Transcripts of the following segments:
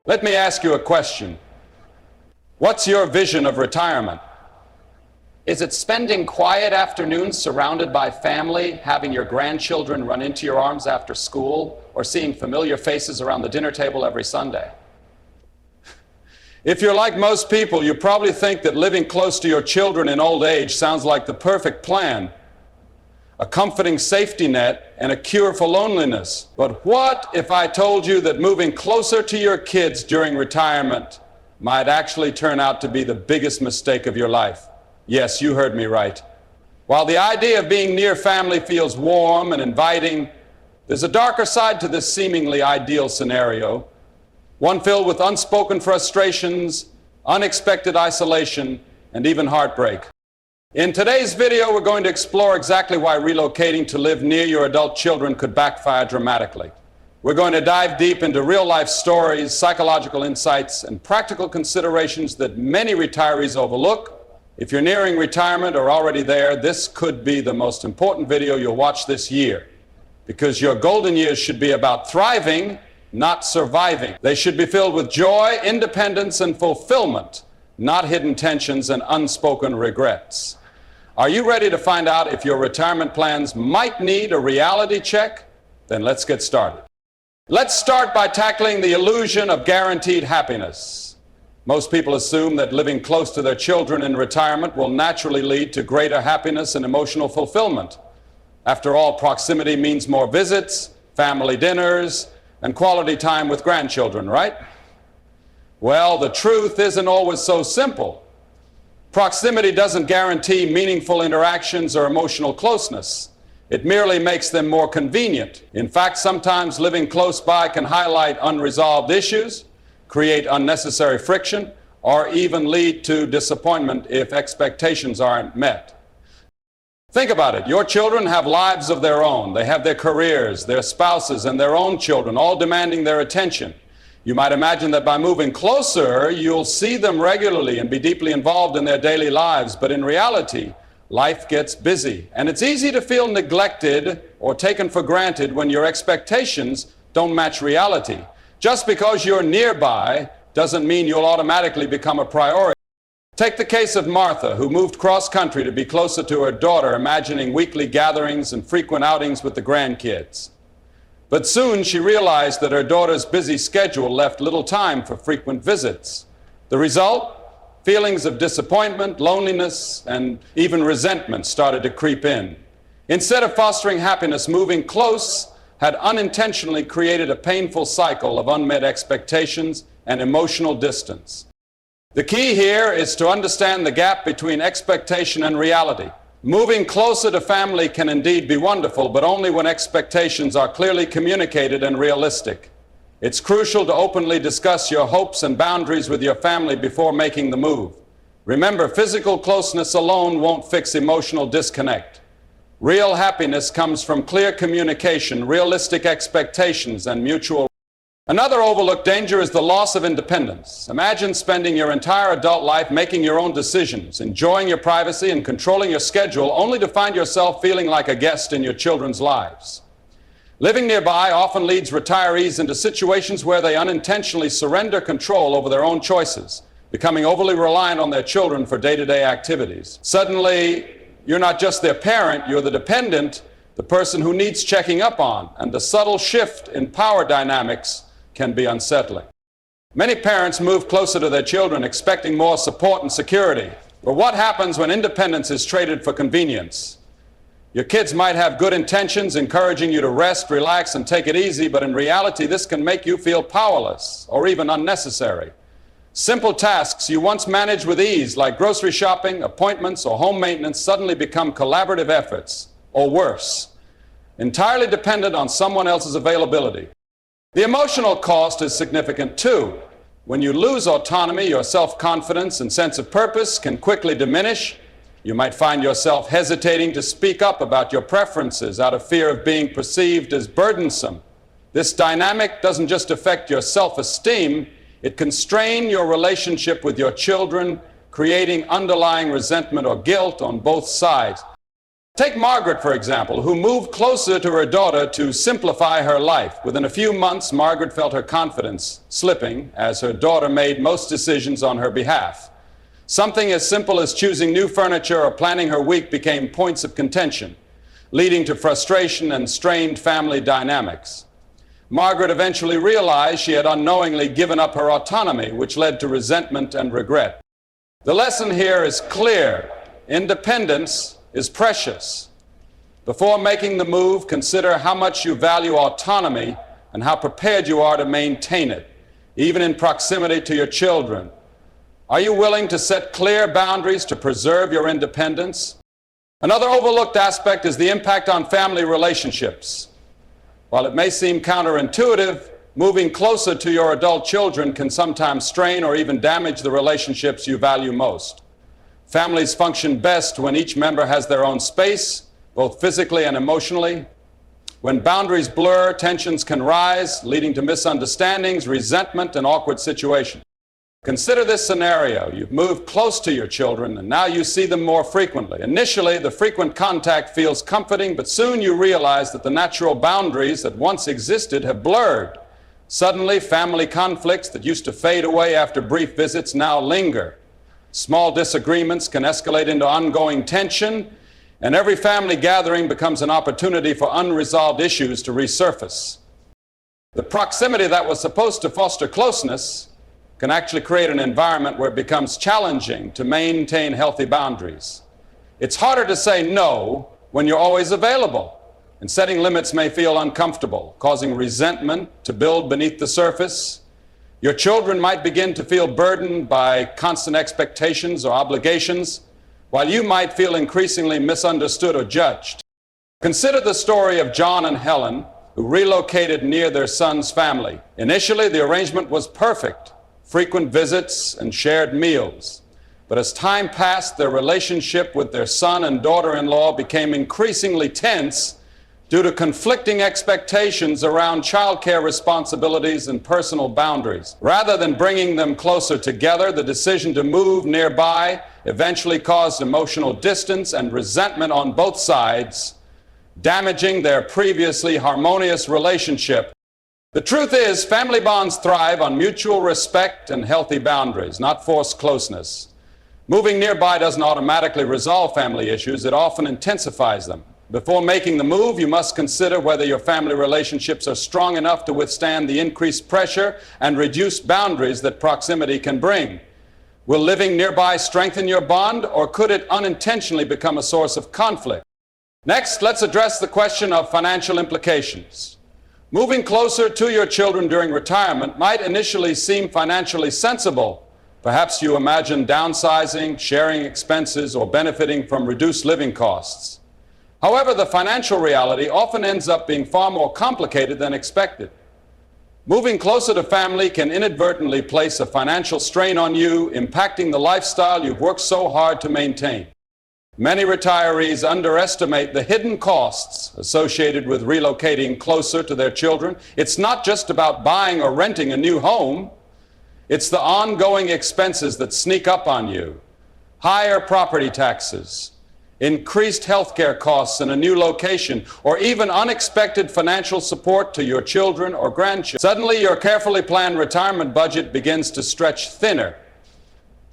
Let me ask you a question. What's your vision of retirement? Is it spending quiet afternoons surrounded by family, having your grandchildren run into your arms after school, or seeing familiar faces around the dinner table every Sunday? If you're like most people, you probably think that living close to your children in old age sounds like the perfect plan, a comforting safety net, and a cure for loneliness. But what if I told you that moving closer to your kids during retirement might actually turn out to be the biggest mistake of your life? Yes, you heard me right. While the idea of being near family feels warm and inviting, there's a darker side to this seemingly ideal scenario, one filled with unspoken frustrations, unexpected isolation, and even heartbreak. In today's video, we're going to explore exactly why relocating to live near your adult children could backfire dramatically. We're going to dive deep into real-life stories, psychological insights, and practical considerations that many retirees overlook. If you're nearing retirement or already there, this could be the most important video you'll watch this year, because your golden years should be about thriving, not surviving. They should be filled with joy, independence, and fulfillment, not hidden tensions and unspoken regrets. Are you ready to find out if your retirement plans might need a reality check? Then let's get started. Let's start by tackling the illusion of guaranteed happiness. Most people assume that living close to their children in retirement will naturally lead to greater happiness and emotional fulfillment. After all, proximity means more visits, family dinners, and quality time with grandchildren, right? Well, the truth isn't always so simple. Proximity doesn't guarantee meaningful interactions or emotional closeness. It merely makes them more convenient. In fact, sometimes living close by can highlight unresolved issues, create unnecessary friction, or even lead to disappointment if expectations aren't met. Think about it. Your children have lives of their own. They have their careers, their spouses, and their own children, all demanding their attention. You might imagine that by moving closer, you'll see them regularly and be deeply involved in their daily lives. But in reality, life gets busy, and it's easy to feel neglected or taken for granted when your expectations don't match reality. Just because you're nearby doesn't mean you'll automatically become a priority. Take the case of Martha, who moved cross-country to be closer to her daughter, imagining weekly gatherings and frequent outings with the grandkids. But soon she realized that her daughter's busy schedule left little time for frequent visits. The result? Feelings of disappointment, loneliness, and even resentment started to creep in. Instead of fostering happiness, moving close had unintentionally created a painful cycle of unmet expectations and emotional distance. The key here is to understand the gap between expectation and reality. Moving closer to family can indeed be wonderful, but only when expectations are clearly communicated and realistic. It's crucial to openly discuss your hopes and boundaries with your family before making the move. Remember, physical closeness alone won't fix emotional disconnect. Real happiness comes from clear communication, realistic expectations, and mutual. Another overlooked danger is the loss of independence. Imagine spending your entire adult life making your own decisions, enjoying your privacy, and controlling your schedule, only to find yourself feeling like a guest in your children's lives. Living nearby often leads retirees into situations where they unintentionally surrender control over their own choices, becoming overly reliant on their children for day-to-day activities. Suddenly, you're not just their parent, you're the dependent, the person who needs checking up on, and the subtle shift in power dynamics can be unsettling. Many parents move closer to their children expecting more support and security. But what happens when independence is traded for convenience? Your kids might have good intentions, encouraging you to rest, relax, and take it easy, but in reality, this can make you feel powerless or even unnecessary. Simple tasks you once managed with ease, like grocery shopping, appointments, or home maintenance, suddenly become collaborative efforts, or worse, entirely dependent on someone else's availability. The emotional cost is significant too. When you lose autonomy, your self-confidence and sense of purpose can quickly diminish. You might find yourself hesitating to speak up about your preferences out of fear of being perceived as burdensome. This dynamic doesn't just affect your self-esteem, it can strain your relationship with your children, creating underlying resentment or guilt on both sides. Take Margaret, for example, who moved closer to her daughter to simplify her life. Within a few months, Margaret felt her confidence slipping as her daughter made most decisions on her behalf. Something as simple as choosing new furniture or planning her week became points of contention, leading to frustration and strained family dynamics. Margaret eventually realized she had unknowingly given up her autonomy, which led to resentment and regret. The lesson here is clear. Independence is precious. Before making the move, consider how much you value autonomy and how prepared you are to maintain it, even in proximity to your children. Are you willing to set clear boundaries to preserve your independence? Another overlooked aspect is the impact on family relationships. While it may seem counterintuitive, moving closer to your adult children can sometimes strain or even damage the relationships you value most. Families function best when each member has their own space, both physically and emotionally. When boundaries blur, tensions can rise, leading to misunderstandings, resentment, and awkward situations. Consider this scenario. You've moved close to your children, and now you see them more frequently. Initially, the frequent contact feels comforting, but soon you realize that the natural boundaries that once existed have blurred. Suddenly, family conflicts that used to fade away after brief visits now linger. Small disagreements can escalate into ongoing tension, and every family gathering becomes an opportunity for unresolved issues to resurface. The proximity that was supposed to foster closeness can actually create an environment where it becomes challenging to maintain healthy boundaries. It's harder to say no when you're always available, and setting limits may feel uncomfortable, causing resentment to build beneath the surface. Your children might begin to feel burdened by constant expectations or obligations, while you might feel increasingly misunderstood or judged. Consider the story of John and Helen, who relocated near their son's family. Initially, the arrangement was perfect, frequent visits and shared meals. But as time passed, their relationship with their son and daughter-in-law became increasingly tense due to conflicting expectations around childcare responsibilities and personal boundaries. Rather than bringing them closer together, the decision to move nearby eventually caused emotional distance and resentment on both sides, damaging their previously harmonious relationship. The truth is, family bonds thrive on mutual respect and healthy boundaries, not forced closeness. Moving nearby doesn't automatically resolve family issues, it often intensifies them. Before making the move, you must consider whether your family relationships are strong enough to withstand the increased pressure and reduced boundaries that proximity can bring. Will living nearby strengthen your bond, or could it unintentionally become a source of conflict? Next, let's address the question of financial implications. Moving closer to your children during retirement might initially seem financially sensible. Perhaps you imagine downsizing, sharing expenses, or benefiting from reduced living costs. However, the financial reality often ends up being far more complicated than expected. Moving closer to family can inadvertently place a financial strain on you, impacting the lifestyle you've worked so hard to maintain. Many retirees underestimate the hidden costs associated with relocating closer to their children. It's not just about buying or renting a new home. It's the ongoing expenses that sneak up on you. Higher property taxes, increased healthcare costs in a new location, or even unexpected financial support to your children or grandchildren. Suddenly, your carefully planned retirement budget begins to stretch thinner,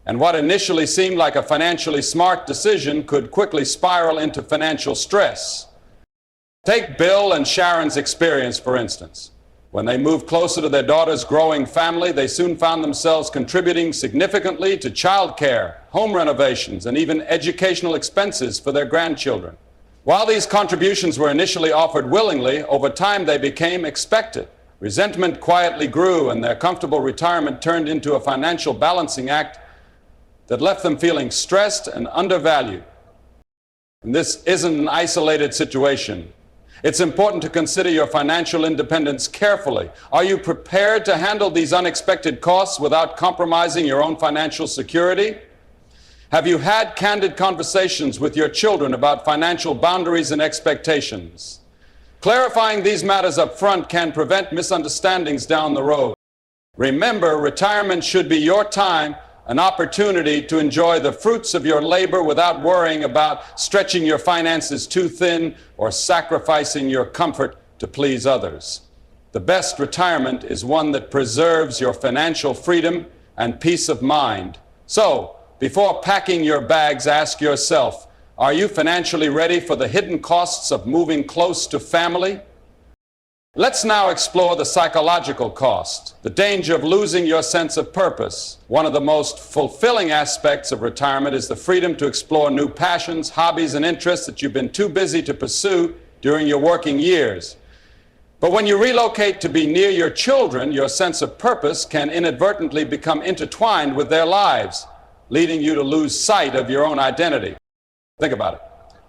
and what initially seemed like a financially smart decision could quickly spiral into financial stress. Take Bill and Sharon's experience, for instance. When they moved closer to their daughter's growing family, they soon found themselves contributing significantly to childcare, home renovations, and even educational expenses for their grandchildren. While these contributions were initially offered willingly, over time they became expected. Resentment quietly grew, and their comfortable retirement turned into a financial balancing act that left them feeling stressed and undervalued. And this isn't an isolated situation. It's important to consider your financial independence carefully. Are you prepared to handle these unexpected costs without compromising your own financial security? Have you had candid conversations with your children about financial boundaries and expectations? Clarifying these matters up front can prevent misunderstandings down the road. Remember, retirement should be your time, an opportunity to enjoy the fruits of your labor without worrying about stretching your finances too thin or sacrificing your comfort to please others. The best retirement is one that preserves your financial freedom and peace of mind. So, before packing your bags, ask yourself, are you financially ready for the hidden costs of moving close to family? Let's now explore the psychological cost, the danger of losing your sense of purpose. One of the most fulfilling aspects of retirement is the freedom to explore new passions, hobbies, and interests that you've been too busy to pursue during your working years. But when you relocate to be near your children, your sense of purpose can inadvertently become intertwined with their lives, leading you to lose sight of your own identity. Think about it.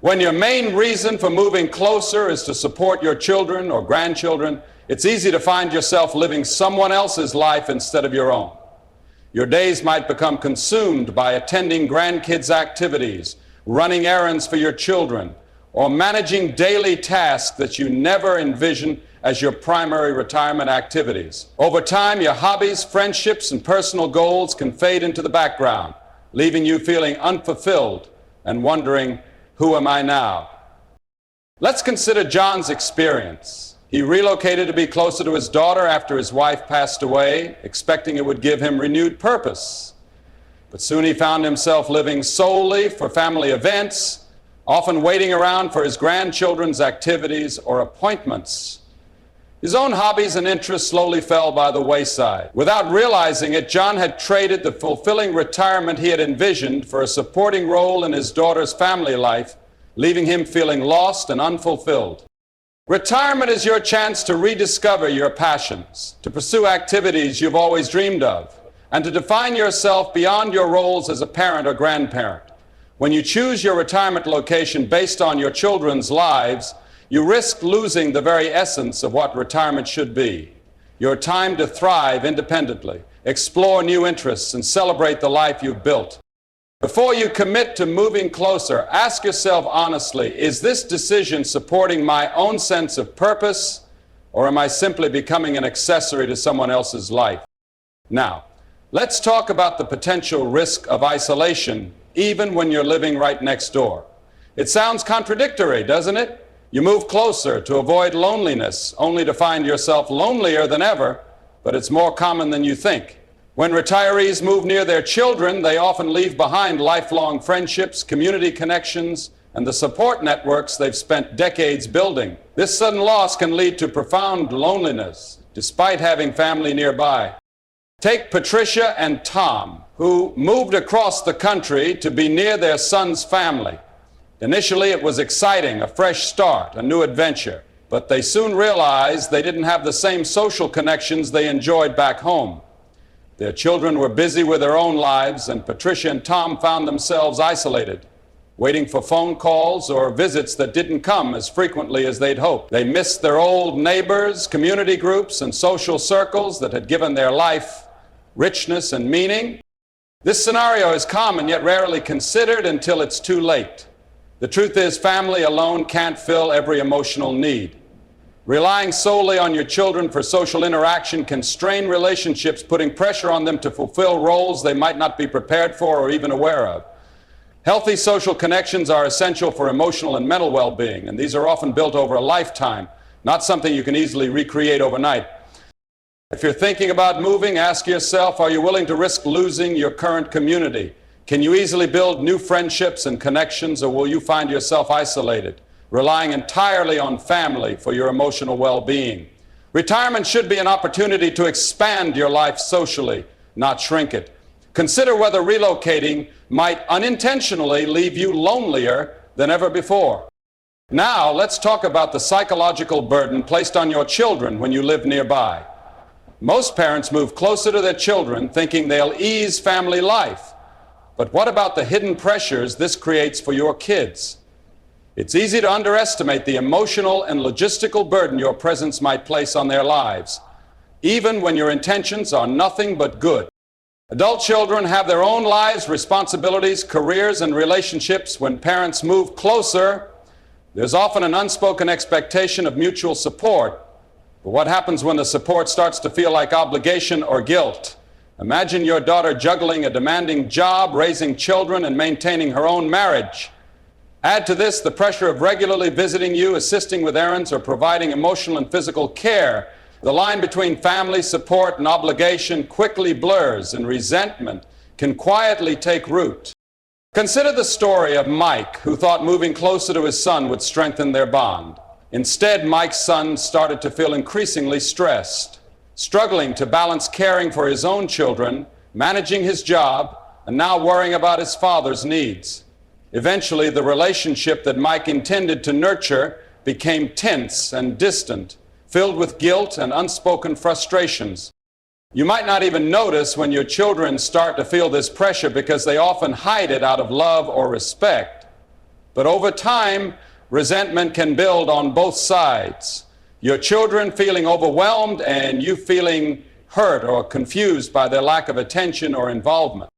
When your main reason for moving closer is to support your children or grandchildren, it's easy to find yourself living someone else's life instead of your own. Your days might become consumed by attending grandkids' activities, running errands for your children, or managing daily tasks that you never envisioned as your primary retirement activities. Over time, your hobbies, friendships, and personal goals can fade into the background, leaving you feeling unfulfilled and wondering, who am I now? Let's consider John's experience. He relocated to be closer to his daughter after his wife passed away, expecting it would give him renewed purpose. But soon he found himself living solely for family events, often waiting around for his grandchildren's activities or appointments. His own hobbies and interests slowly fell by the wayside. Without realizing it, John had traded the fulfilling retirement he had envisioned for a supporting role in his daughter's family life, leaving him feeling lost and unfulfilled. Retirement is your chance to rediscover your passions, to pursue activities you've always dreamed of, and to define yourself beyond your roles as a parent or grandparent. When you choose your retirement location based on your children's lives, you risk losing the very essence of what retirement should be, your time to thrive independently, explore new interests, and celebrate the life you've built. Before you commit to moving closer, ask yourself honestly, is this decision supporting my own sense of purpose, or am I simply becoming an accessory to someone else's life? Now, let's talk about the potential risk of isolation, even when you're living right next door. It sounds contradictory, doesn't it? You move closer to avoid loneliness, only to find yourself lonelier than ever, but it's more common than you think. When retirees move near their children, they often leave behind lifelong friendships, community connections, and the support networks they've spent decades building. This sudden loss can lead to profound loneliness, despite having family nearby. Take Patricia and Tom, who moved across the country to be near their son's family. Initially, it was exciting, a fresh start, a new adventure, but they soon realized they didn't have the same social connections they enjoyed back home. Their children were busy with their own lives, and Patricia and Tom found themselves isolated, waiting for phone calls or visits that didn't come as frequently as they'd hoped. They missed their old neighbors, community groups, and social circles that had given their life richness and meaning. This scenario is common, yet rarely considered until it's too late. The truth is, family alone can't fill every emotional need. Relying solely on your children for social interaction can strain relationships, putting pressure on them to fulfill roles they might not be prepared for or even aware of. Healthy social connections are essential for emotional and mental well-being, and these are often built over a lifetime, not something you can easily recreate overnight. If you're thinking about moving, ask yourself, are you willing to risk losing your current community? Can you easily build new friendships and connections, or will you find yourself isolated, relying entirely on family for your emotional well-being? Retirement should be an opportunity to expand your life socially, not shrink it. Consider whether relocating might unintentionally leave you lonelier than ever before. Now, let's talk about the psychological burden placed on your children when you live nearby. Most parents move closer to their children thinking they'll ease family life. But what about the hidden pressures this creates for your kids? It's easy to underestimate the emotional and logistical burden your presence might place on their lives, even when your intentions are nothing but good. Adult children have their own lives, responsibilities, careers, and relationships. When parents move closer, there's often an unspoken expectation of mutual support. But what happens when the support starts to feel like obligation or guilt? Imagine your daughter juggling a demanding job, raising children, and maintaining her own marriage. Add to this the pressure of regularly visiting you, assisting with errands, or providing emotional and physical care. The line between family support and obligation quickly blurs, and resentment can quietly take root. Consider the story of Mike, who thought moving closer to his son would strengthen their bond. Instead, Mike's son started to feel increasingly stressed, struggling to balance caring for his own children, managing his job, and now worrying about his father's needs. Eventually, the relationship that Mike intended to nurture became tense and distant, filled with guilt and unspoken frustrations. You might not even notice when your children start to feel this pressure because they often hide it out of love or respect. But over time, resentment can build on both sides. Your children feeling overwhelmed and you feeling hurt or confused by their lack of attention or involvement.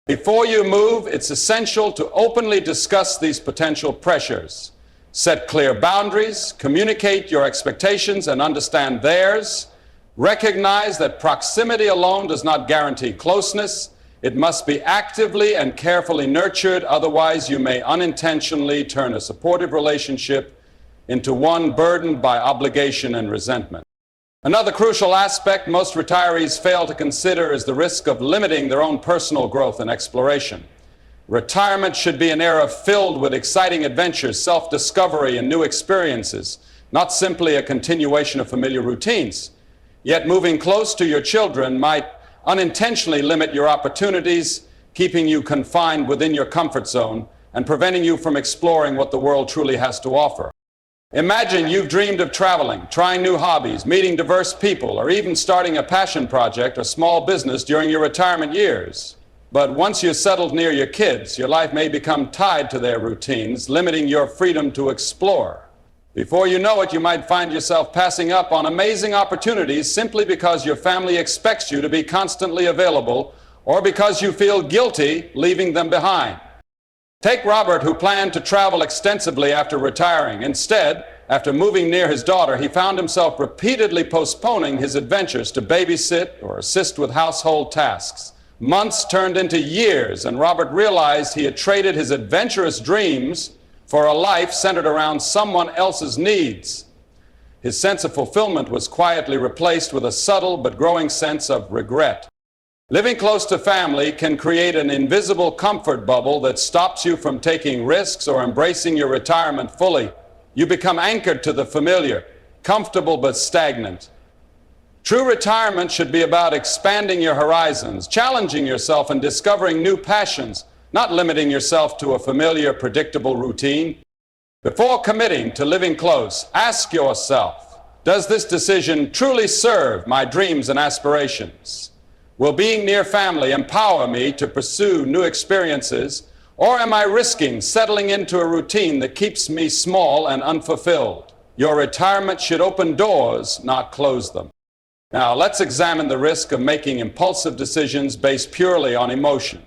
Before you move, it's essential to openly discuss these potential pressures. Set clear boundaries, communicate your expectations and understand theirs. Recognize that proximity alone does not guarantee closeness. It must be actively and carefully nurtured, otherwise you may unintentionally turn a supportive relationship into one burdened by obligation and resentment. Another crucial aspect most retirees fail to consider is the risk of limiting their own personal growth and exploration. Retirement should be an era filled with exciting adventures, self-discovery, and new experiences, not simply a continuation of familiar routines. Yet moving close to your children might unintentionally limit your opportunities, keeping you confined within your comfort zone and preventing you from exploring what the world truly has to offer. Imagine you've dreamed of traveling, trying new hobbies, meeting diverse people, or even starting a passion project or small business during your retirement years. But once you're settled near your kids, your life may become tied to their routines, limiting your freedom to explore. Before you know it, you might find yourself passing up on amazing opportunities simply because your family expects you to be constantly available or because you feel guilty leaving them behind. Take Robert, who planned to travel extensively after retiring. Instead, after moving near his daughter, he found himself repeatedly postponing his adventures to babysit or assist with household tasks. Months turned into years, and Robert realized he had traded his adventurous dreams for a life centered around someone else's needs. His sense of fulfillment was quietly replaced with a subtle but growing sense of regret. Living close to family can create an invisible comfort bubble that stops you from taking risks or embracing your retirement fully. You become anchored to the familiar, comfortable but stagnant. True retirement should be about expanding your horizons, challenging yourself and discovering new passions, not limiting yourself to a familiar, predictable routine. Before committing to living close, ask yourself, does this decision truly serve my dreams and aspirations? Will being near family empower me to pursue new experiences, or am I risking settling into a routine that keeps me small and unfulfilled? Your retirement should open doors, not close them. Now, let's examine the risk of making impulsive decisions based purely on emotion.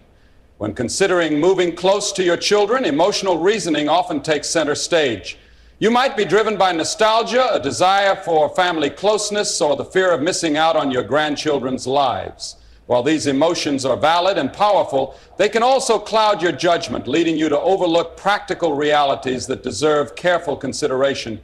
When considering moving close to your children, emotional reasoning often takes center stage. You might be driven by nostalgia, a desire for family closeness, or the fear of missing out on your grandchildren's lives. While these emotions are valid and powerful, they can also cloud your judgment, leading you to overlook practical realities that deserve careful consideration.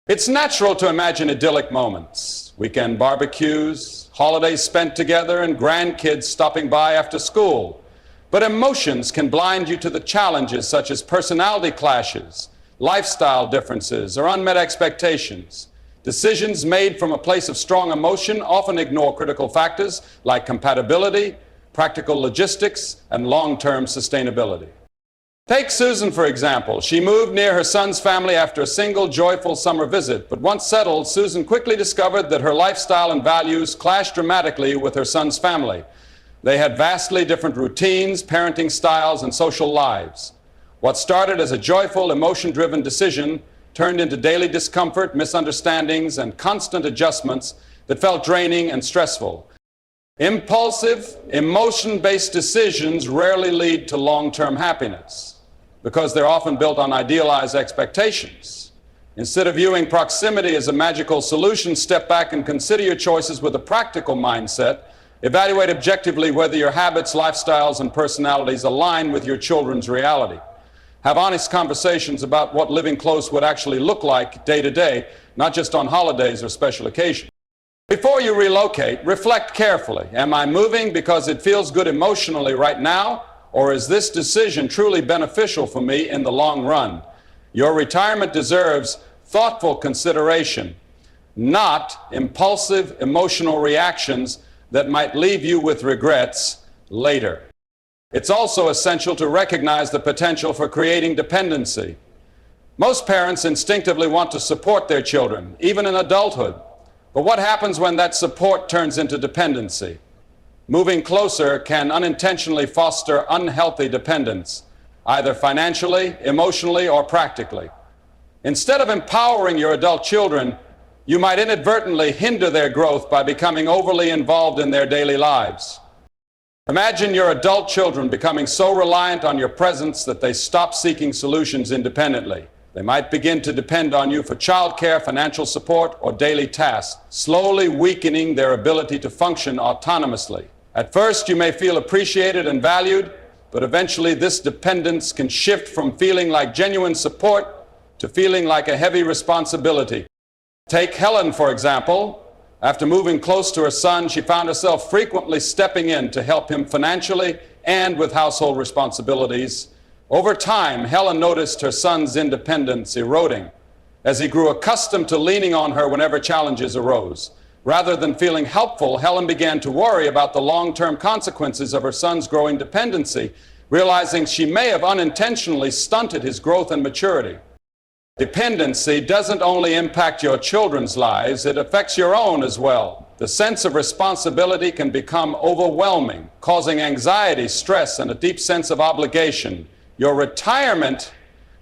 It's natural to imagine idyllic moments, weekend barbecues, holidays spent together, and grandkids stopping by after school. But emotions can blind you to the challenges such as personality clashes, lifestyle differences, or unmet expectations. Decisions made from a place of strong emotion often ignore critical factors like compatibility, practical logistics, and long-term sustainability. Take Susan, for example. She moved near her son's family after a single joyful summer visit, but once settled, Susan quickly discovered that her lifestyle and values clashed dramatically with her son's family. They had vastly different routines, parenting styles, and social lives. What started as a joyful, emotion-driven decision turned into daily discomfort, misunderstandings, and constant adjustments that felt draining and stressful. Impulsive, emotion-based decisions rarely lead to long-term happiness because they're often built on idealized expectations. Instead of viewing proximity as a magical solution, step back and consider your choices with a practical mindset. Evaluate objectively whether your habits, lifestyles, and personalities align with your children's reality. Have honest conversations about what living close would actually look like day to day, not just on holidays or special occasions. Before you relocate, reflect carefully. Am I moving because it feels good emotionally right now, or is this decision truly beneficial for me in the long run? Your retirement deserves thoughtful consideration, not impulsive emotional reactions that might leave you with regrets later. It's also essential to recognize the potential for creating dependency. Most parents instinctively want to support their children, even in adulthood. But what happens when that support turns into dependency? Moving closer can unintentionally foster unhealthy dependence, either financially, emotionally, or practically. Instead of empowering your adult children, you might inadvertently hinder their growth by becoming overly involved in their daily lives. Imagine your adult children becoming so reliant on your presence that they stop seeking solutions independently. They might begin to depend on you for childcare, financial support, or daily tasks, slowly weakening their ability to function autonomously. At first, you may feel appreciated and valued, but eventually this dependence can shift from feeling like genuine support to feeling like a heavy responsibility. Take Helen, for example. After moving close to her son, she found herself frequently stepping in to help him financially and with household responsibilities. Over time, Helen noticed her son's independence eroding as he grew accustomed to leaning on her whenever challenges arose. Rather than feeling helpful, Helen began to worry about the long-term consequences of her son's growing dependency, realizing she may have unintentionally stunted his growth and maturity. Dependency doesn't only impact your children's lives, it affects your own as well. The sense of responsibility can become overwhelming, causing anxiety, stress, and a deep sense of obligation. Your retirement,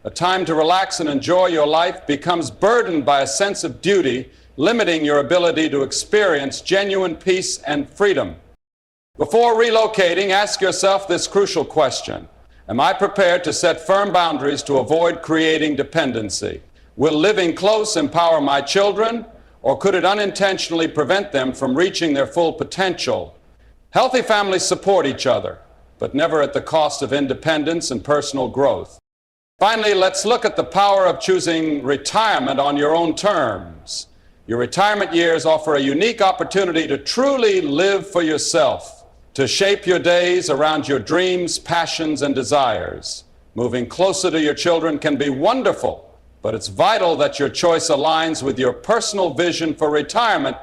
a time to relax and enjoy your life, becomes burdened by a sense of duty, limiting your ability to experience genuine peace and freedom. Before relocating, ask yourself this crucial question. Am I prepared to set firm boundaries to avoid creating dependency? Will living close empower my children, or could it unintentionally prevent them from reaching their full potential? Healthy families support each other, but never at the cost of independence and personal growth. Finally, let's look at the power of choosing retirement on your own terms. Your retirement years offer a unique opportunity to truly live for yourself, to shape your days around your dreams, passions, and desires. Moving closer to your children can be wonderful, but it's vital that your choice aligns with your personal vision for retirement,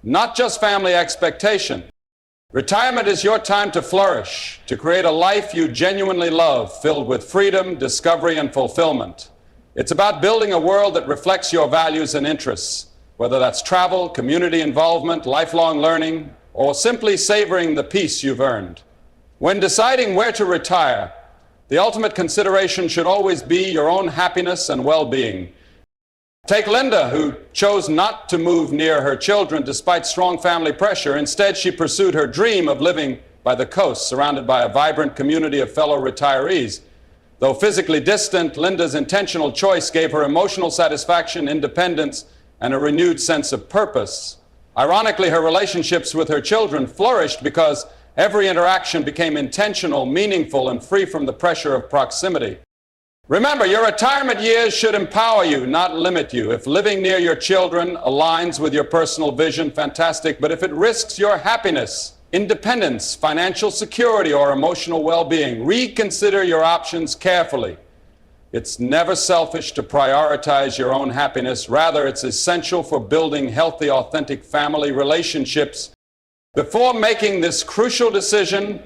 not just family expectation. Retirement is your time to flourish, to create a life you genuinely love, filled with freedom, discovery, and fulfillment. It's about building a world that reflects your values and interests, whether that's travel, community involvement, lifelong learning, or simply savoring the peace you've earned. When deciding where to retire, the ultimate consideration should always be your own happiness and well-being. Take Linda, who chose not to move near her children despite strong family pressure. Instead, she pursued her dream of living by the coast, surrounded by a vibrant community of fellow retirees. Though physically distant, Linda's intentional choice gave her emotional satisfaction, independence, and a renewed sense of purpose. Ironically, her relationships with her children flourished because every interaction became intentional, meaningful, and free from the pressure of proximity. Remember, your retirement years should empower you, not limit you. If living near your children aligns with your personal vision, fantastic. But if it risks your happiness, independence, financial security, or emotional well-being, reconsider your options carefully. It's never selfish to prioritize your own happiness. Rather, it's essential for building healthy, authentic family relationships. Before making this crucial decision,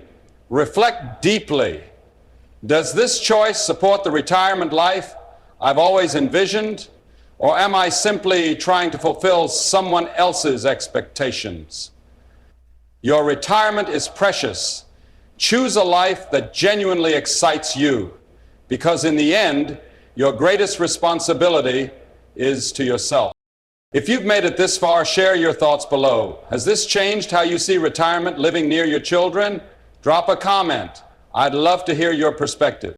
reflect deeply. Does this choice support the retirement life I've always envisioned, or am I simply trying to fulfill someone else's expectations? Your retirement is precious. Choose a life that genuinely excites you, because in the end, your greatest responsibility is to yourself. If you've made it this far, share your thoughts below. Has this changed how you see retirement, living near your children? Drop a comment. I'd love to hear your perspective.